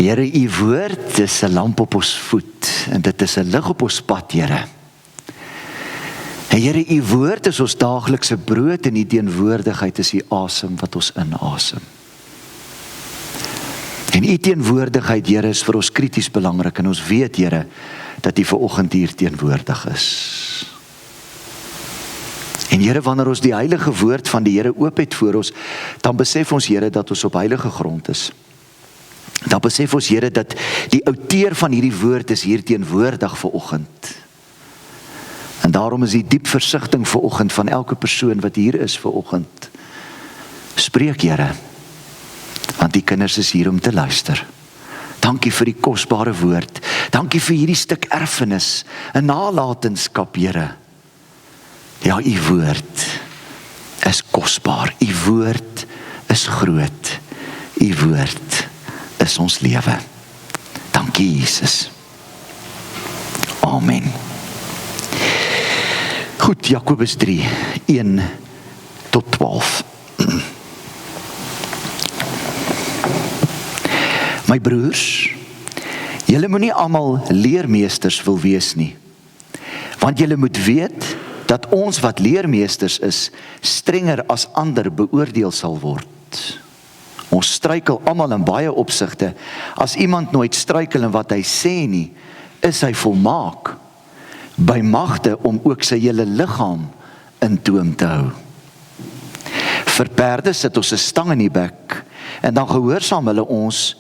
Here, u woord is 'n lamp op ons voet en dit is 'n lig op ons pad, Here. Here, u woord is ons daaglikse brood en u teenwoordigheid is die asem wat ons inasem. En u teenwoordigheid, Here, is vir ons krities belangrik en ons weet, Here, dat u vanoggend hier teenwoordig is. En Here, wanneer ons die heilige woord van die Here oop het voor ons, dan besef ons, Here, dat ons op heilige grond is. Dan besef ons, Here, dat die outeur van hierdie woord is hier teenwoordig vanoggend. En daarom is die diep versigtiging vanoggend van elke persoon wat hier is vanoggend. Spreek, Here, want die kinders is hier om te luister. Dankie vir die kosbare woord. Dankie vir hierdie stuk erfenis, 'n nalatenskap, Here. Ja, u woord is kosbaar. U woord is groot. U woord is ons lewe. Dankie, Jesus. Amen. Goed, Jakobus 3, 1 tot 12. My broers, julle moenie almal leermeesters wil wees nie, want julle moet weet dat ons wat leermeesters is, strenger as ander beoordeel sal word. Ons struikel almal in baie opsigte. As iemand nooit struikel in wat hy sê nie, is hy volmaak, by magte om ook sy hele liggaam in toom te hou. Vir perde sit ons 'n stang in die bek, en dan gehoorsaam hulle ons,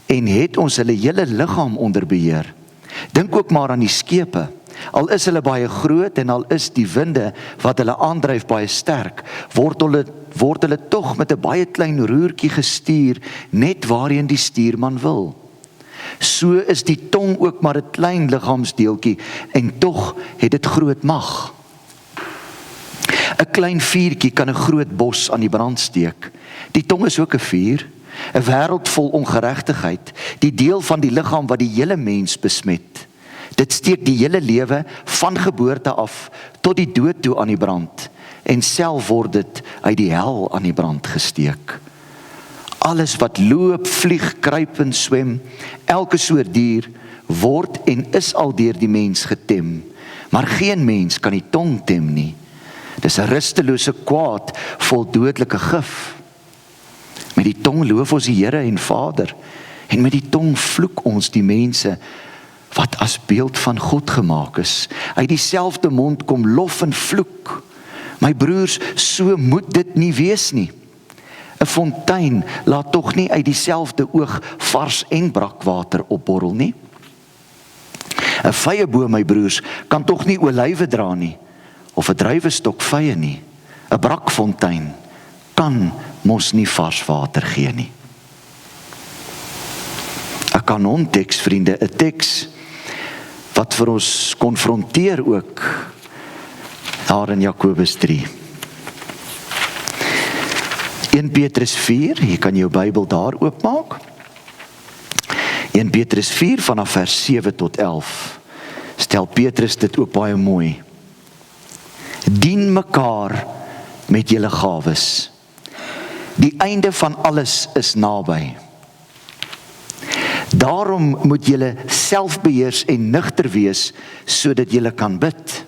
en het ons hulle hele liggaam onder beheer. Dink ook maar aan die skepe. Al is hulle baie groot en al is die winde wat hulle aandryf baie sterk, word hulle tog met 'n baie klein roertjie gestuur, net waarheen die stuurman wil. So is die tong ook maar 'n klein liggaamsdeeltjie en tog het dit groot mag. 'n Klein vuurtjie kan 'n groot bos aan die brand steek. Die tong is ook 'n vuur, 'n wêreld vol ongeregtigheid, die deel van die liggaam wat die hele mens besmet. Dit steek die hele lewe van geboorte af tot die dood toe aan die brand, en self word dit uit die hel aan die brand gesteek. Alles wat loop, vlieg, kruip en swem, elke soort dier, word en is al deur die mens getem, maar geen mens kan die tong tem nie. Dis 'n rustelose kwaad, vol dodelike gif. Met die tong loof ons die Here en Vader, en met die tong vloek ons die mense wat as beeld van God gemaak is. Uit dieselfde mond kom lof en vloek. My broers, so moet dit nie wees nie. 'n Fontein laat tog nie uit dieselfde oog vars en brakwater opborrel nie. 'n Vyeboom, my broers, kan tog nie olywe dra nie, of 'n druiwestok vye nie. 'n Brakfontein kan mos nie vars water gee nie. 'n Kanonteks, vriende, 'n teks wat vir ons konfronteer ook daar in Jakobus 3. 1 Petrus 4, jy kan jou Bybel daar oopmaak. 1 Petrus 4 vanaf vers 7 tot 11. Stel Petrus dit ook baie mooi. Dien mekaar met julle gawes. Die einde van alles is naby. Daarom moet julle selfbeheers en nugter wees, sodat julle kan bid.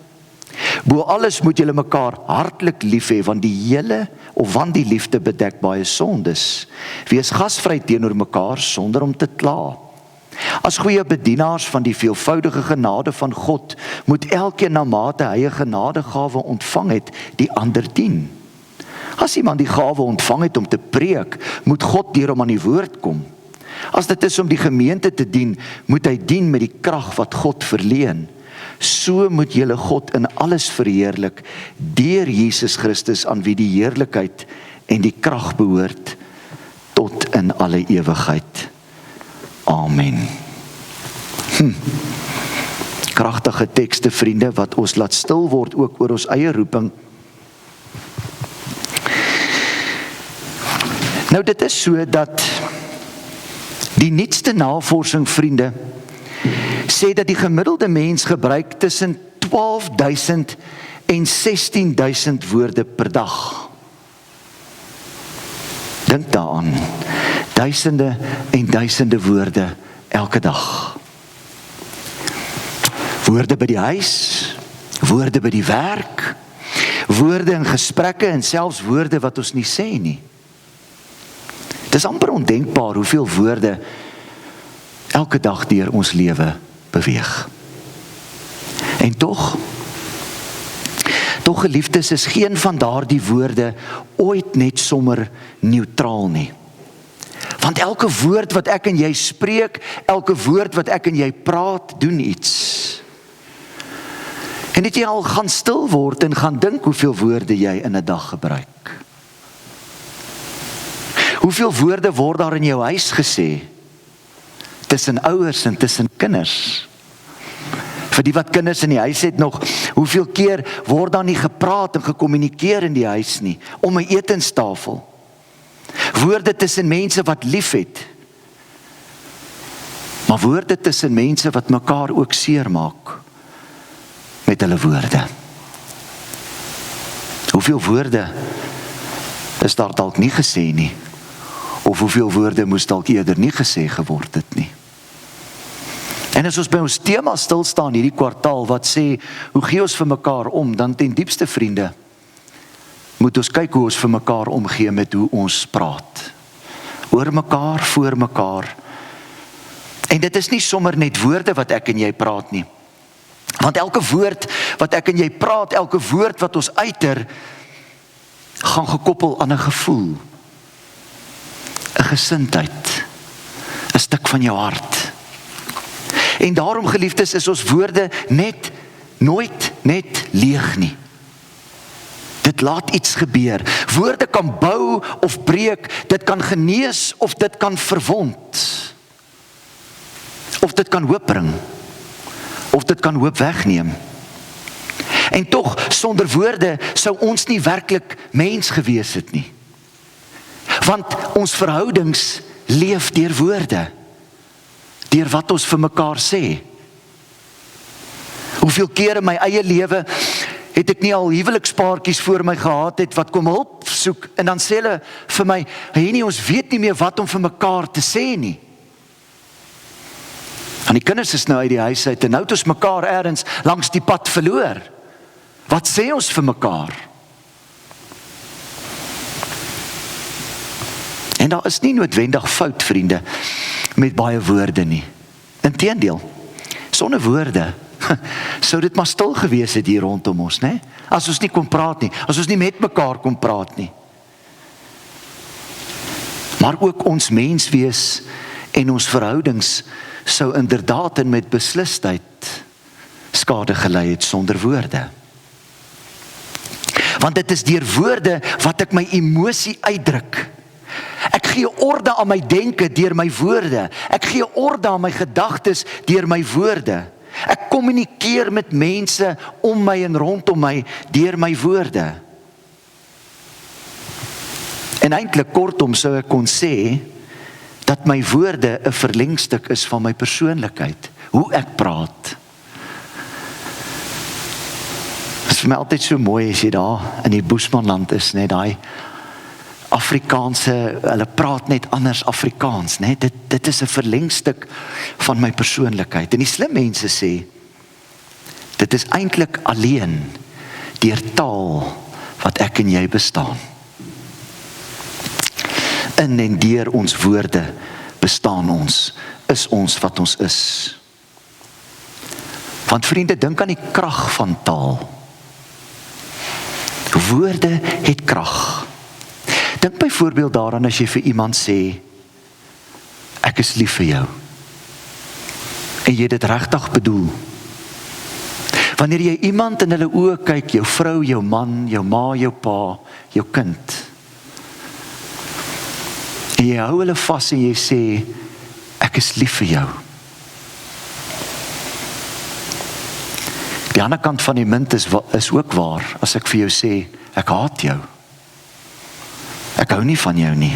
Bo alles moet julle mekaar hartlik lief hê, want die liefde bedek baie sondes. Wees gasvry teenoor mekaar sonder om te kla. As goeie bedienaars van die veelvoudige genade van God, moet elkeen na mate hy 'n genadegawe ontvang het, die ander dien. As iemand die gawe ontvang het om te preek, moet God deur hom aan die woord kom. As dit is om die gemeente te dien, moet hy dien met die krag wat God verleen. So moet julle God in alles verheerlik, deur Jesus Christus, aan wie die heerlikheid en die krag behoort tot in alle ewigheid. Amen. Kragtige tekste, vriende, wat ons laat stil word ook oor ons eie roeping. Nou, dit is so dat die nuutste navorsing, vriende, sê dat die gemiddelde mens gebruik tussen 12.000 en 16.000 woorde per dag. Dink daaraan. duisende en duisende woorde elke dag. Woorde by die huis, woorde by die werk, woorde in gesprekke en selfs woorde wat ons nie sê nie. Dit is amper ondenkbaar hoeveel woorde elke dag deur ons lewe beweeg. En tog geliefdes, is geen van daardie woorde ooit net sommer neutraal nie. Want elke woord wat ek en jy spreek, elke woord wat ek en jy praat, doen iets. En het jy al gaan stil word en gaan dink hoeveel woorde jy in 'n dag gebruik? Hoeveel woorde word daar in jou huis gesê? Tussen ouers en tussen kinders. Vir die wat kinders in die huis het nog, hoeveel keer word daar nie gepraat en gekommunikeer in die huis nie, om 'n etenstafel. Woorde tussen mense wat lief het, maar woorde tussen mense wat mekaar ook seermaak met hulle woorde. Hoeveel woorde is daar dalk nie gesê nie, of hoeveel woorde moes dalk eerder nie gesê geword het nie. En as ons by ons tema stil staan hierdie kwartaal wat sê, hoe gee ons vir mekaar om, dan ten diepste vriende, moet ons kyk hoe ons vir mekaar omgee met hoe ons praat. Oor mekaar, voor mekaar. En dit is nie sommer net woorde wat ek en jy praat nie. Want elke woord wat ek en jy praat, elke woord wat ons uiter, gaan gekoppel aan 'n gevoel, 'n gesindheid, 'n stuk van jou hart. En daarom, geliefdes, is ons woorde nooit net leeg nie. Dit laat iets gebeur. Woorde kan bou of breek, dit kan genees of dit kan verwond. Of dit kan hoop bring, of dit kan hoop wegneem. En tog, sonder woorde sou ons nie werklik mens gewees het nie. Want ons verhoudings leef deur woorde, deur wat ons vir mekaar sê. Hoeveel keer in my eie lewe het ek nie al huwelikspaartjies voor my gehad het wat kom hulp soek en dan sê hulle vir my, Henny, ons weet nie meer wat om vir mekaar te sê nie. En die kinders is nou uit die huis uit en nou het ons mekaar ergens langs die pad verloor. Wat sê ons vir mekaar? En daar is nie noodwendig fout, vriende, met baie woorde nie. Inteendeel, sonder woorde sou dit maar stil gewees het hier rondom ons, né? As ons nie kon praat nie, as ons nie met mekaar kon praat nie. Maar ook ons menswees en ons verhoudings sou inderdaad en met beslisheid skade gelei het sonder woorde. Want dit is deur woorde wat ek my emosie uitdruk. Ek gee orde aan my denke deur my woorde. Ek gee orde aan my gedagtes deur my woorde. Ek kommunikeer met mense om my en rondom my deur my woorde. En eintlik kortom sou ek kon sê dat my woorde 'n verlengstuk is van my persoonlikheid, hoe ek praat. Dit is vir my altyd so mooi as jy daar in die Boesmanland is, net daai Afrikaanse, hulle praat net anders Afrikaans, né? Dit is 'n verlengstuk van my persoonlikheid. En die slim mense sê, dit is eintlik alleen deur taal wat ek en jy bestaan. In en deur ons woorde bestaan ons, is ons wat ons is. Want vriende, dink aan die krag van taal. Woorde het krag. Dink byvoorbeeld daaraan as jy vir iemand sê, ek is lief vir jou. En jy dit regtig bedoel. Wanneer jy iemand in hulle oë kyk, jou vrou, jou man, jou ma, jou pa, jou kind, en jy hou hulle vas en jy sê, ek is lief vir jou. Die ander kant van die munt is ook waar, as ek vir jou sê, ek haat jou. Ek hou nie van jou nie.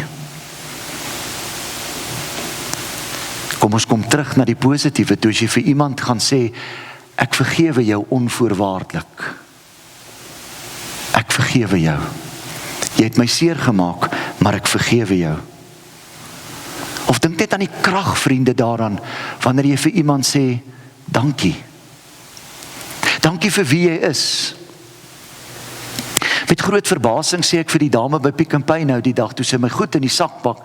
Kom ons kom terug na die positiewe, toe as jy vir iemand gaan sê, ek vergewe jou onvoorwaardelik. Ek vergewe jou. Jy het my seer gemaak, maar ek vergewe jou. aan die krag, vriende, daaraan, wanneer jy vir iemand sê, dankie. Dankie vir wie jy is. Met groot verbasing sê ek vir die dame by Pick n Pay nou die dag, toe sy my goed in die sak pak,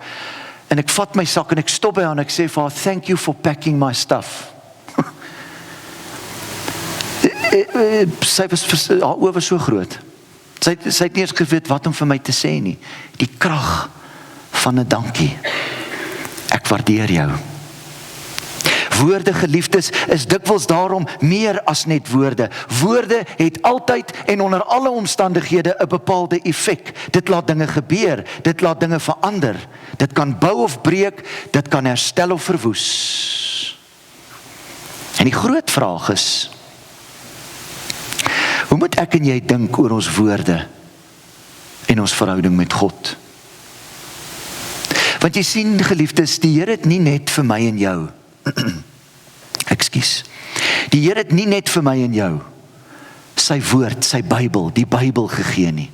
en ek vat my sak en ek stop by haar en ek sê vir haar, thank you for packing my stuff. Sy was, haar oë was so groot. Sy het nie eens geweet wat om vir my te sê nie. Die krag van 'n dankie. Ek waardeer jou. Woorde, geliefdes, is dikwels daarom meer as net woorde. Woorde het altyd en onder alle omstandighede 'n bepaalde effek. Dit laat dinge gebeur, dit laat dinge verander. Dit kan bou of breek, dit kan herstel of verwoes. En die groot vraag is, hoe moet ek en jy dink oor ons woorde en ons verhouding met God? Want jy sien, geliefdes, die Here het nie net vir my en jou Ekskuus. Die Here het nie net vir my en jou sy woord, sy Bybel, die Bybel gegee nie.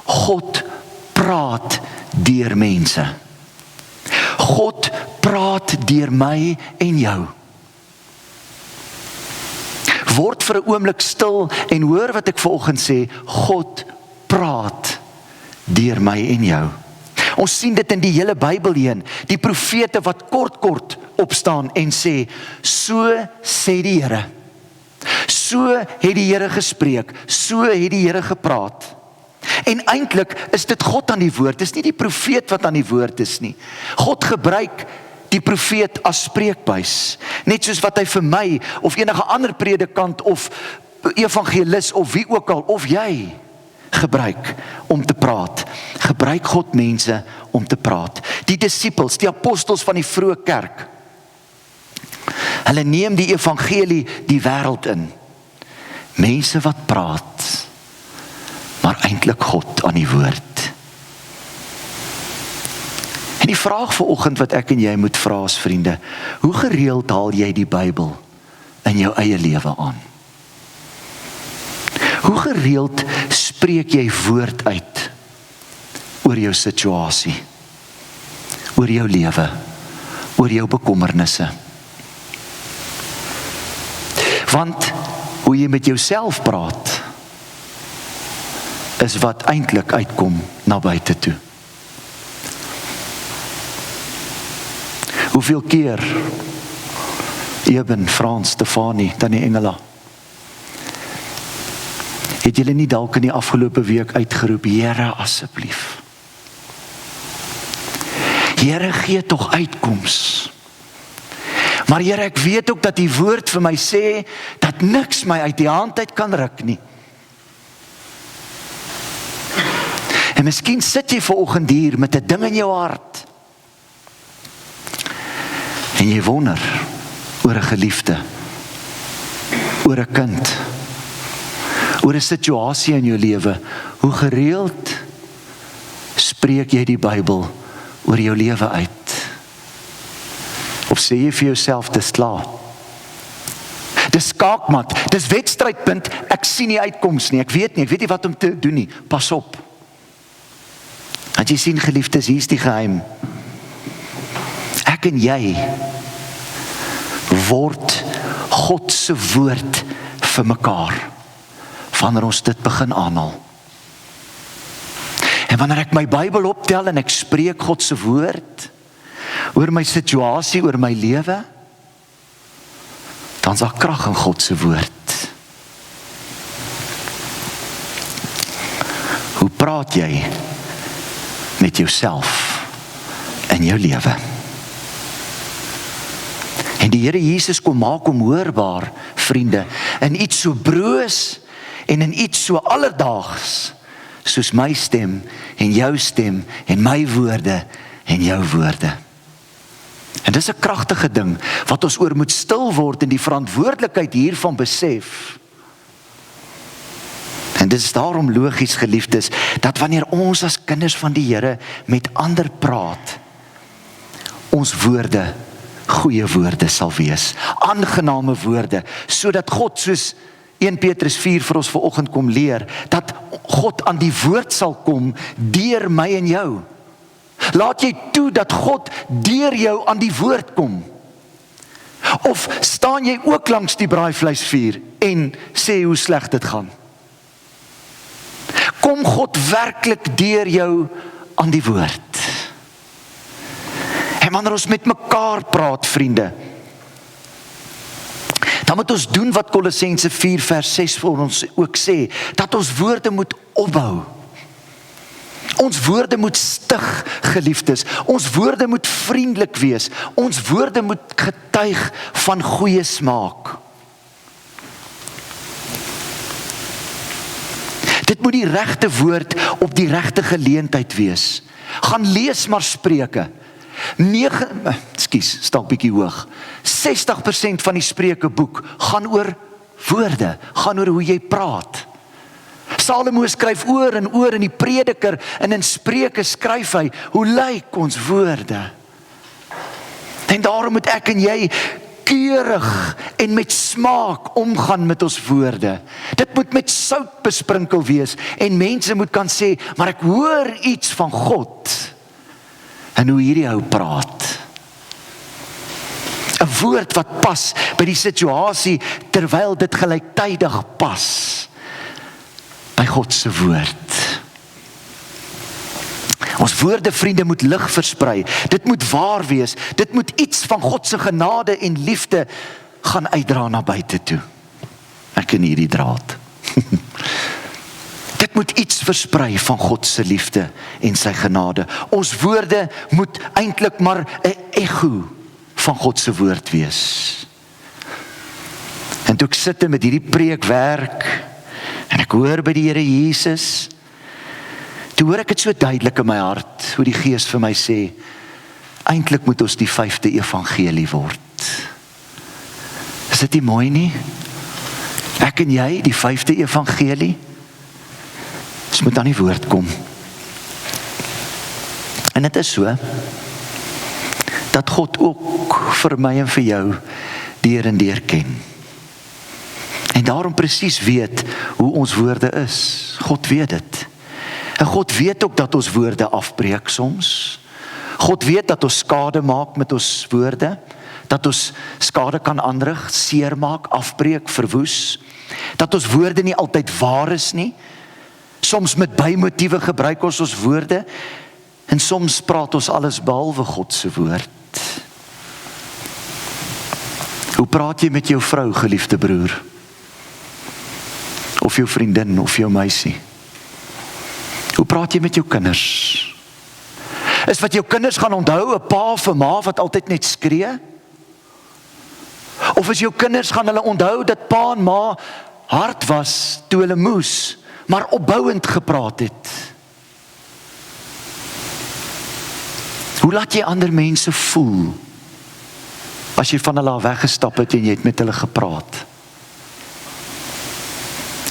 God praat deur mense. God praat deur my en jou. Word vir 'n oomblik stil en hoor wat ek vanoggend sê. God praat deur my en jou. Ons sien dit in die hele Bybel heen. Die profete wat kort opstaan en sê, so sê die Here. So het die Here gespreek. So het die Here gepraat. En eintlik is dit God aan die woord. Dis nie die profeet wat aan die woord is nie. God gebruik die profeet as spreekbuis. Net soos wat hy vir my of enige ander predikant of evangelis of wie ook al of jy gebruik om te praat. Gebruik God mense om te praat. Die disippels, die apostels van die vroeë kerk. Hulle neem die evangelie die wêreld in. Mense wat praat, maar eintlik God aan die woord. En die vraag vanoggend wat ek en jy moet vra as vriende, hoe gereeld haal jy die Bybel in jou eie lewe aan? Hoe gereeld spreek jy woord uit oor jou situasie, oor jou lewe, oor jou bekommernisse? Want hoe jy met jouself praat, is wat eintlik uitkom na buite toe. Hoeveel keer, Eben, Frans, Stefanie, Tannie Engela, het julle nie dalk in die afgelope week uitgeroep, Here, asseblief. Here, gee tog uitkoms. Maar Here, ek weet ook dat die woord vir my sê, dat niks my uit die hand uit kan ruk nie. En miskien sit jy vanoggend hier met 'n ding in jou hart. En jy wonder oor 'n geliefde, oor 'n kind, oor 'n situasie in jou lewe. Hoe gereeld spreek jy die Bybel oor jou lewe uit? Of sê jy vir jouself, dis klaar? Dis skaakmat, dis wedstrydpunt, ek sien nie uitkoms nie, ek weet nie wat om te doen nie, pas op. Want jy sien, geliefdes, hier is die geheim. Ek en jy word God se woord vir mekaar, wanneer ons dit begin aanhaal. En wanneer ek my Bybel optel en ek spreek God se woord oor my situasie, oor my lewe, dan is daar krag in God se woord. Hoe praat jy met jouself in jou lewe? En die Here Jesus kom maak hom hoorbaar, vriende, in iets so broos en in iets so alledaags, soos my stem en jou stem en my woorde en jou woorde. En dis 'n kragtige ding, wat ons oor moet stil word en die verantwoordelikheid hiervan besef. En dit is daarom logies, geliefdes, dat wanneer ons as kinders van die Here met ander praat, ons woorde goeie woorde sal wees, aangename woorde, sodat God, soos 1 Petrus 4 vir ons vanoggend kom leer, dat God aan die woord sal kom deur my en jou. Laat jy toe dat God deur jou aan die woord kom? Of staan jy ook langs die braaivleisvuur en sê hoe sleg dit gaan? Kom God werklik deur jou aan die woord? En wanneer ons met mekaar praat, vriende, dan moet ons doen wat Kolossense 4 vers 6 vir ons ook sê, dat ons woorde moet opbou. Ons woorde moet stig, geliefdes. Ons woorde moet vriendelik wees. Ons woorde moet getuig van goeie smaak. Dit moet die regte woord op die regte geleentheid wees. Gaan lees maar Spreuke. 60% van die Spreukeboek gaan oor woorde, gaan oor hoe jy praat. Salomo skryf oor en oor in die Prediker en in Spreuke skryf hy, hoe lyk ons woorde? En daarom moet ek en jy keurig en met smaak omgaan met ons woorde. Dit moet met sout besprinkel wees en mense moet kan sê, maar ek hoor iets van God en hoe hierdie ou praat. 'n Woord wat pas by die situasie terwyl dit gelyktydig pas by God se woord. Ons woorde, vriende, moet lig versprei. Dit moet waar wees. Dit moet iets van God se genade en liefde gaan uitdra na buite toe. Ek ken hierdie draad. Dit moet iets versprei van God se liefde en sy genade. Ons woorde moet eintlik maar 'n echo van God se woord wees. En toe ek sit met hierdie preekwerk en ek hoor by die Here Jesus, toe hoor ek dit so duidelik in my hart, hoe die Gees vir my sê, eintlik moet ons die 5de evangelie word. Is dit nie mooi nie? Ek en jy, die 5de evangelie, ons moet aan die woord kom. En dit is so, dat God ook vir my en vir jou deur en deur ken. En daarom presies weet hoe ons woorde is. God weet dit. En God weet ook dat ons woorde afbreek soms. God weet dat ons skade maak met ons woorde, dat ons skade kan aanrig, seermaak, afbreek, verwoes, dat ons woorde nie altyd waar is nie. Soms met bymotiewe gebruik ons woorde, en soms praat ons alles behalwe God se woord. Hoe praat jy met jou vrou, geliefde broer? Of jou vriendin, of jou meisie? Hoe praat jy met jou kinders? Is wat jou kinders gaan onthou, 'n pa of 'n ma wat altyd net skree? Of is jou kinders gaan hulle onthou dat pa en ma hard was toe hulle moes, maar opbouend gepraat het? Hoe laat jy ander mense voel as jy van hulle weggestap het en jy het met hulle gepraat?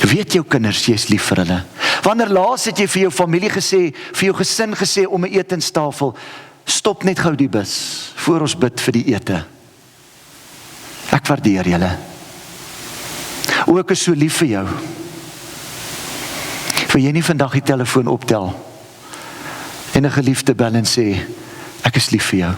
Weet jou kinders, jy is lief vir hulle. Wanneer laas het jy vir jou familie gesê, vir jou gesin gesê om 'n etenstafel, stop net gou die bus, voor ons bid vir die ete. Ek waardeer julle. O, ek is so lief vir jou. Wil jy nie vandag die telefoon optel en 'n geliefde bel en sê, ek is lief vir jou.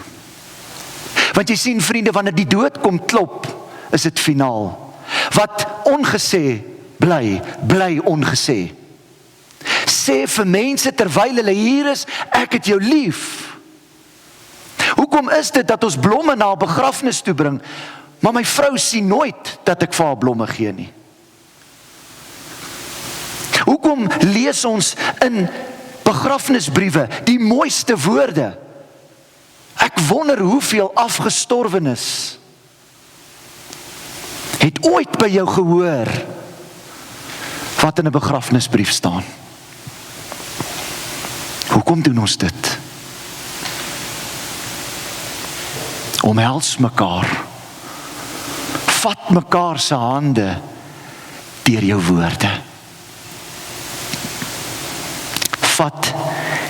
Want jy sien, vriende, wanneer die dood kom klop, is dit finaal. Wat ongesê bly ongesê. Sê vir mense terwyl hulle hier is, ek het jou lief. Hoekom is dit dat ons blomme na 'n begrafnis toe bring, maar my vrou sien nooit dat ek vir haar blomme gee nie? Hoekom lees ons in begrafnisbriewe die mooiste woorde? Ek wonder hoeveel afgestorwenes het ooit by jou gehoor wat in 'n begrafnisbrief staan. Hoekom doen ons dit? Omhels mekaar. Vat mekaar se hande deur jou woorde. Vat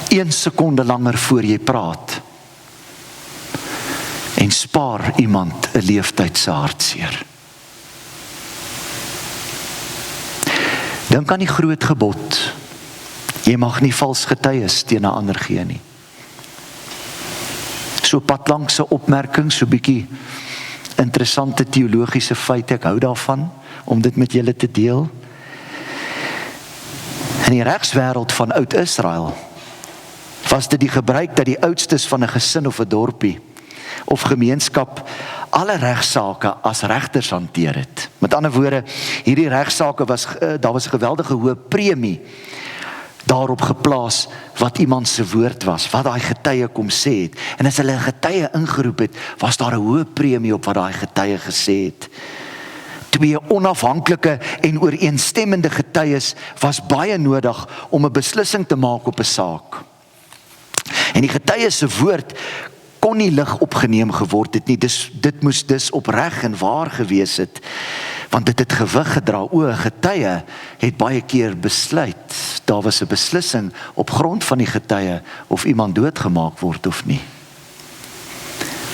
1 sekonde langer voor jy praat. En spaar iemand 'n leeftyd se hartseer. Dink aan die groot gebod. Jy mag nie vals getuies teen 'n ander gee nie. So padlangse opmerking, so bietjie interessante teologiese feite, ek hou daarvan, om dit met julle te deel. In die regswêreld van Oud-Israel was dit die gebruik dat die oudstes van 'n gesin of 'n dorpie of gemeenskap alle regsaake as regters hanteer het. Met ander woorde, hierdie regsaake daar was 'n geweldige hoë premie daarop geplaas wat iemand se woord was, wat daai getuie kom sê het. En as hulle 'n getuie ingeroep het, was daar 'n hoë premie op wat daai getuie gesê het. Twee onafhanklike en ooreenstemmende getuies was baie nodig om 'n beslissing te maak op 'n saak. En die getuie se woord kon nie lig opgeneem geword het nie. Dit moes dus opreg en waar gewees het, want dit het gewig gedra. O, getuie het baie keer besluit. Daar was 'n beslissing op grond van die getuie of iemand doodgemaak word of nie.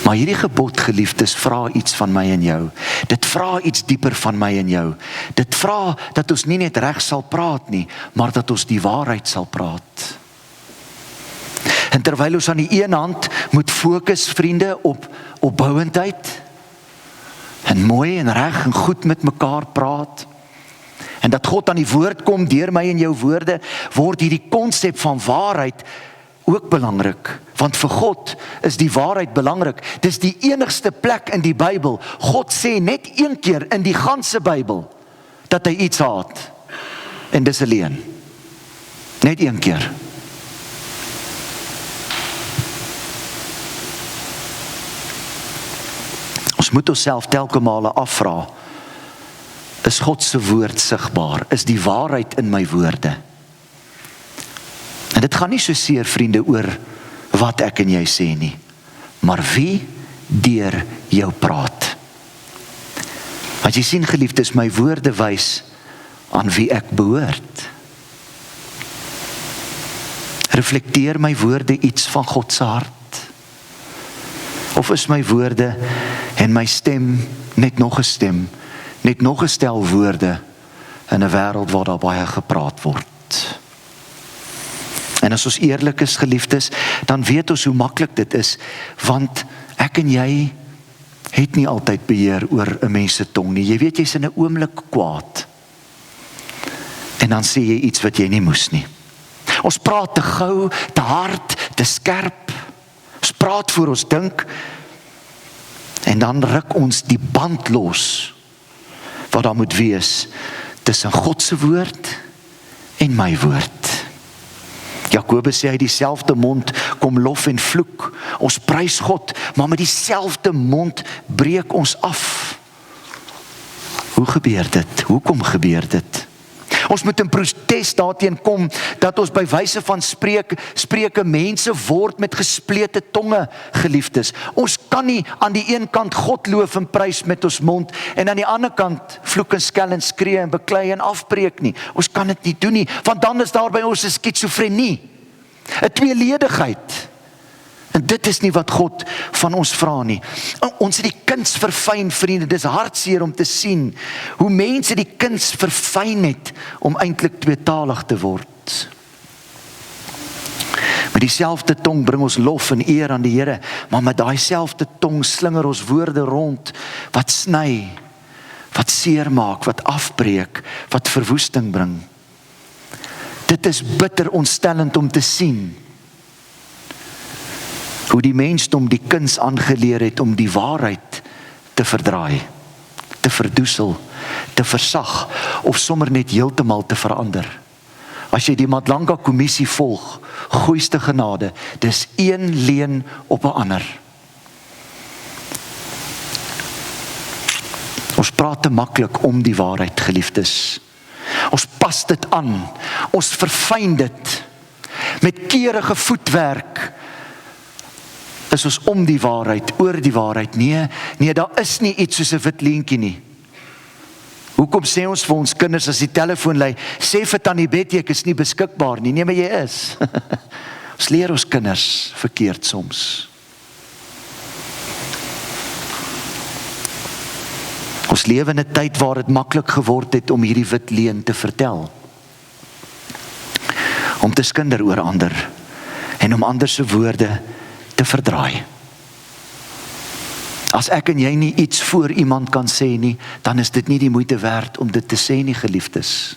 Maar hierdie gebod, geliefdes, vra iets van my en jou. Dit vra iets dieper van my en jou. Dit vra dat ons nie net reg sal praat nie, maar dat ons die waarheid sal praat. En terwyl ons aan die een hand moet fokus, vriende, op opbouendheid en mooi en reg en goed met mekaar praat, en dat God aan die woord kom deur my en jou woorde, word hierdie konsep van waarheid ook belangrik, want vir God is die waarheid belangrik. Dis die enigste plek in die Bybel. God sê net een keer in die ganse Bybel dat hy iets haat, en dis 'n leuen. Net een keer. Ons moet onsself telke male afvra, is God se woord sigbaar? Is die waarheid in my woorde? En dit gaan nie so seer, vriende, oor wat ek en jy sê nie, maar wie deur jou praat. As jy sien, geliefdes, my woorde wys aan wie ek behoort. Reflekteer my woorde iets van God se hart? Of is my woorde en my stem net nog 'n stem, net nog 'n stel woorde in 'n wêreld waar daar baie gepraat word? En as ons eerlik is, geliefdes, dan weet ons hoe maklik dit is, want ek en jy het nie altyd beheer oor 'n mens se tong nie. Jy weet, jy's in 'n oomblik kwaad, en dan sê jy iets wat jy nie moes nie. Ons praat te gou, te hard, te skerp. Ons praat voor ons dink, en dan ruk ons die band los wat daar moet wees tussen God se woord en my woord. Jakobus sê uit dieselfde mond kom lof en vloek. Ons prys God, maar met dieselfde mond breek ons af. Hoe gebeur dit? Hoekom gebeur dit? Ons moet in protest daarteen kom dat ons by wyse van spreuke mense word met gesplete tonge, geliefdes. Ons kan nie aan die een kant God loof en prys met ons mond en aan die ander kant vloek en skel en skree en beklei en afbreek nie. Ons kan dit nie doen nie, want dan is daar by ons 'n skizofrenie, 'n tweeledigheid. En dit is nie wat God van ons vra nie. Ons het die kuns verfyn, vriende. Dis hartseer om te sien hoe mense die kuns verfyn het om eintlik tweetalig te word. Met dieselfde tong bring ons lof en eer aan die Here, maar met daai selfde tong slinger ons woorde rond wat sny, wat seermaak, wat afbreek, wat verwoesting bring. Dit is bitter ontstellend om te sien hoe die mensdom die kuns aangeleer het om die waarheid te verdraai, te verdoesel, te versag, of sommer net heeltemal te verander. As jy die Madlanga kommissie volg, goeiste genade, dis een leuen op 'n ander. Ons praat te maklik om die waarheid, geliefdes. Ons pas dit aan, ons verfyn dit, met keurige voetwerk, is ons om die waarheid, oor die waarheid. Nee, daar is nie iets soos 'n wit leentjie nie. Hoekom sê ons vir ons kinders as die telefoon lui, sê vir tannie Betty ek is nie beskikbaar nie? Nee, maar jy is. Ons leer ons kinders verkeerd soms. Ons lewe in 'n tyd waar dit maklik geword het om hierdie wit leuen te vertel. Om te skinder oor ander en om ander se woorde te verdraai. As ek en jy nie iets voor iemand kan sê nie, dan is dit nie die moeite werd om dit te sê nie, geliefdes.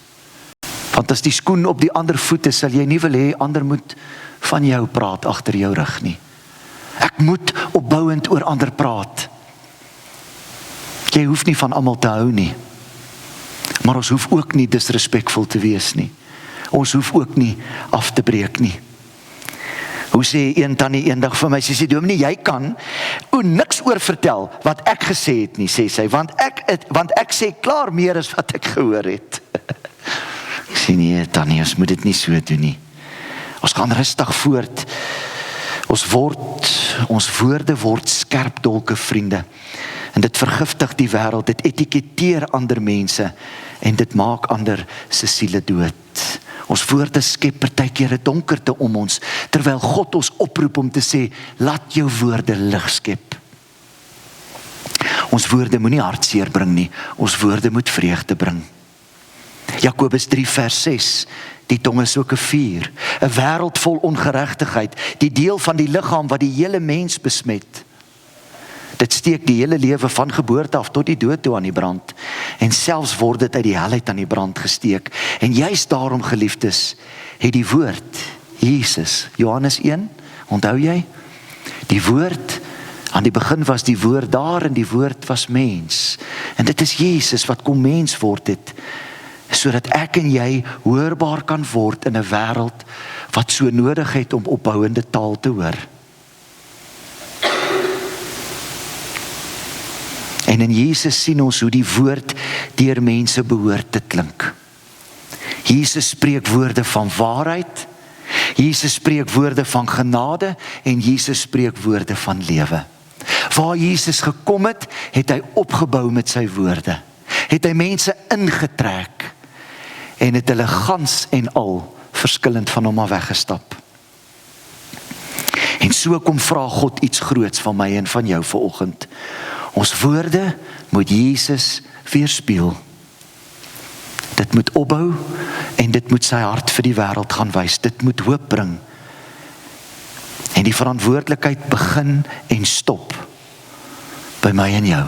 Want as die skoen op die ander voet is, sal jy nie wil hê ander moet van jou praat agter jou rug nie. Ek moet opbouend oor ander praat. Jy hoef nie van almal te hou nie. Maar ons hoef ook nie disrespekvol te wees nie. Ons hoef ook nie af te breek nie. Hoe sê een tannie eendag vir my, sy sê, dominee, jy kan niks oor vertel wat ek gesê het nie, sê sy, want ek sê klaar meer as wat ek gehoor het. Ek sê nee, tannie, ons moet dit nie so doen nie. Ons gaan rustig voort. Ons woorde word skerp dolke vriende. En dit vergiftig die wêreld, dit etiketeer ander mense en dit maak ander se siele dood. Ons woorde skep partykeer 'n donkerte om ons, terwyl God ons oproep om te sê, laat jou woorde lig skep. Ons woorde moenie hartseer bring nie, ons woorde moet vreugde bring. Jakobus 3 vers 6, die tong is ook 'n vuur, 'n wêreld vol ongeregtigheid, die deel van die liggaam wat die hele mens besmet. Dit steek die hele lewe van geboorte af tot die dood toe aan die brand. En selfs word dit uit die helheid aan die brand gesteek. En juist daarom, geliefdes, het die woord, Jesus, Johannes 1, onthou jy? Die woord, aan die begin was die woord daar en die woord was mens. En dit is Jesus wat kom mens word het, sodat ek en jy hoorbaar kan word in 'n wêreld wat so nodig het om opbouende taal te hoor. En in Jesus sien ons hoe die woord deur mense behoort te klink. Jesus spreek woorde van waarheid, Jesus spreek woorde van genade en Jesus spreek woorde van lewe. Waar Jesus gekom het, het hy opgebou met sy woorde. Het hy mense ingetrek en het hulle gans en al verskillend van hom af weggestap. En so kom vra God iets groots van my en van jou vanoggend. Ons woorde moet Jesus weerspieël. Dit moet opbou en dit moet sy hart vir die wêreld gaan wys. Dit moet hoop bring. En die verantwoordelikheid begin en stop by my en jou.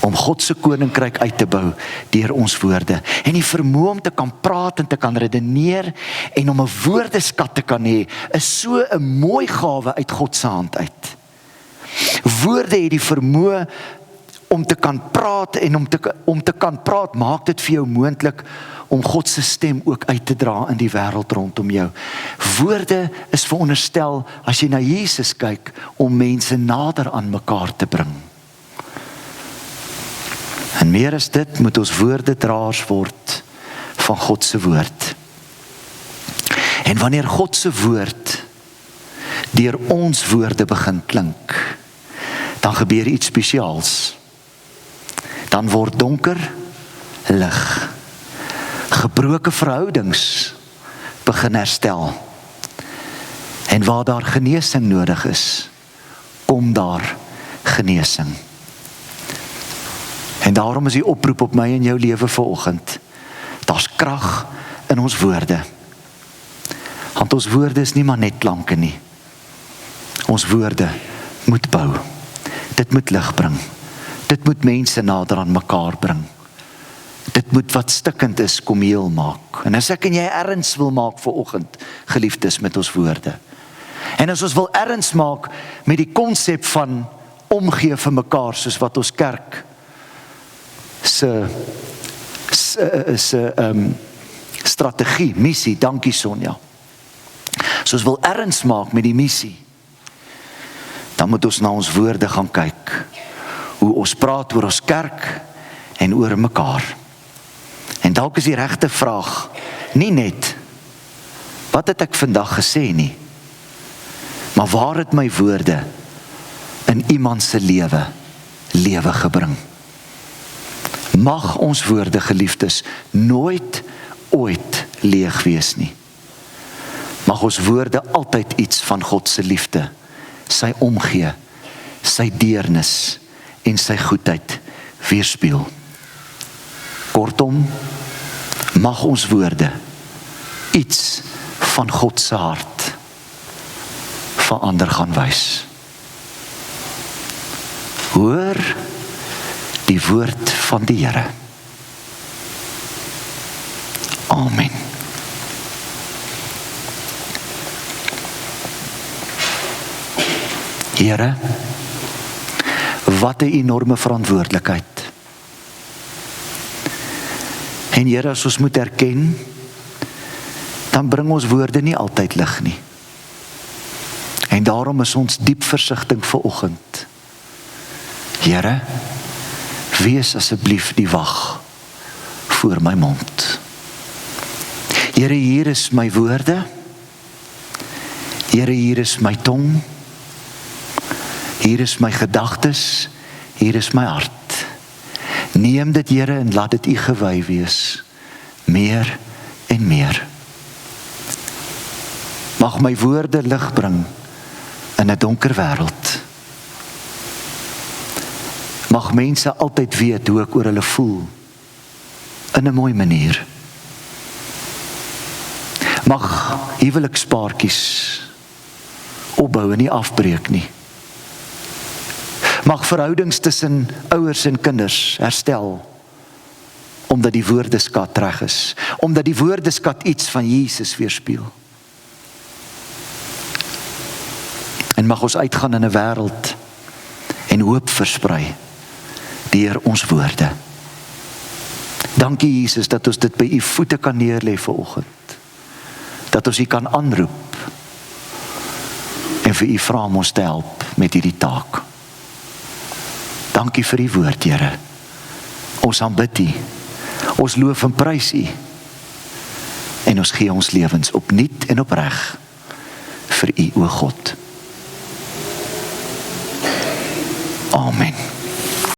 Om God se koninkryk uit te bou deur ons woorde. En die vermoë om te kan praat en te kan redeneer en om 'n woordeskat te kan hê, is so 'n mooi gawe uit God se hand uit. Woorde het die vermoë om te kan praat en om te kan praat maak dit vir jou moontlik om God se stem ook uit te dra in die wêreld rondom jou. Woorde is veronderstel, as jy na Jesus kyk, om mense nader aan mekaar te bring. En meer as dit, moet ons woordedraers word van God se woord. En wanneer God se woord deur ons woorde begin klink, dan gebeur iets spesiaals. Dan word donker lig. Gebroke verhoudings begin herstel. En waar daar genesing nodig is, kom daar genesing. En daarom is die oproep op my en jou lewe vanoggend. Daar's krag in ons woorde. Want ons woorde is nie maar net klanke nie. Ons woorde moet bou. Dit moet lig bring. Dit moet mense nader aan mekaar bring. Dit moet wat stikkend is kom heel maak. En as ek en jy erns wil maak vanoggend, geliefdes, met ons woorde. En as ons wil erns maak met die konsep van omgee vir mekaar, soos wat ons kerk se strategie, missie, dankie Sonja. So ons wil erns maak met die missie, dan moet ons na ons woorde gaan kyk. Hoe ons praat oor ons kerk en oor mekaar. En dalk is die regte vraag nie net, wat het ek vandag gesê nie, maar waar het my woorde in iemand se lewe gebring. Mag ons woorde, geliefdes, nooit ooit leeg wees nie. Mag ons woorde altyd iets van God se liefde, sy omgee, sy deernis en sy goedheid weerspieël. Kortom, mag ons woorde iets van God se hart vir ander gaan wys. Hoor die woord van die Here. Amen. Here, wat 'n enorme verantwoordelikheid. En Here, as ons moet erken, dan bring ons woorde nie altyd lig nie. En daarom is ons diep versigtig vanoggend. Here, wees asseblief die wag voor my mond. Here, hier is my woorde. Here, hier is my tong. Hier is my gedagtes. Hier is my hart. Neem dit, Here, en laat dit U gewy wees. Meer en meer. Mag my woorde lig bring in 'n donker wêreld. Mag mense altyd weet hoe ek oor hulle voel, in 'n mooi manier. Mag huwelikspaartjies opbou en nie afbreek nie. Mag verhoudings tussen ouers en kinders herstel, omdat die woordeskat reg is, omdat die woordeskat iets van Jesus weerspieël. En mag ons uitgaan in 'n wêreld en hoop versprei deur ons woorde. Dankie Jesus dat ons dit by U voete kan neerlê vanoggend. Dat ons U kan aanroep en vir U vra om ons te help met hierdie taak. Dankie vir U woord, Here. Ons aanbid U. Ons loof en prys U. En ons gee ons lewens opnuut en opreg vir U, o God. Amen.